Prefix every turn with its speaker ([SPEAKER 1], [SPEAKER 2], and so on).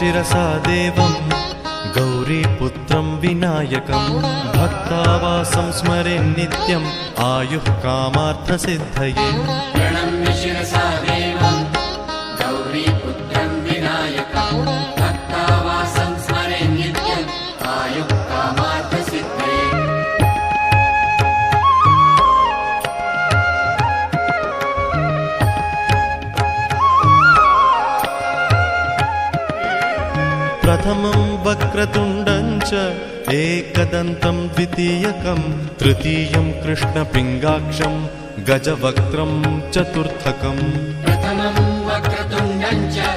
[SPEAKER 1] शिरसा देवं गौरीपुत्रं विनायकं भक्तावासं स्मरे नित्यम् आयुः कामार्थसिद्धये।
[SPEAKER 2] प्रणम्य शिरसा देवं गौरीपुत्रं विनायकं भक्तावासं स्मरे नित्यम् आयुः कामार्थसिद्धये।
[SPEAKER 1] प्रथमं वक्रतुण्डं च एकदन्तं द्वितीयकं तृतीयं कृष्णपिङ्गाक्षं गजवक्त्रं चतुर्थकम्।
[SPEAKER 2] प्रथमं वक्रतुण्डं च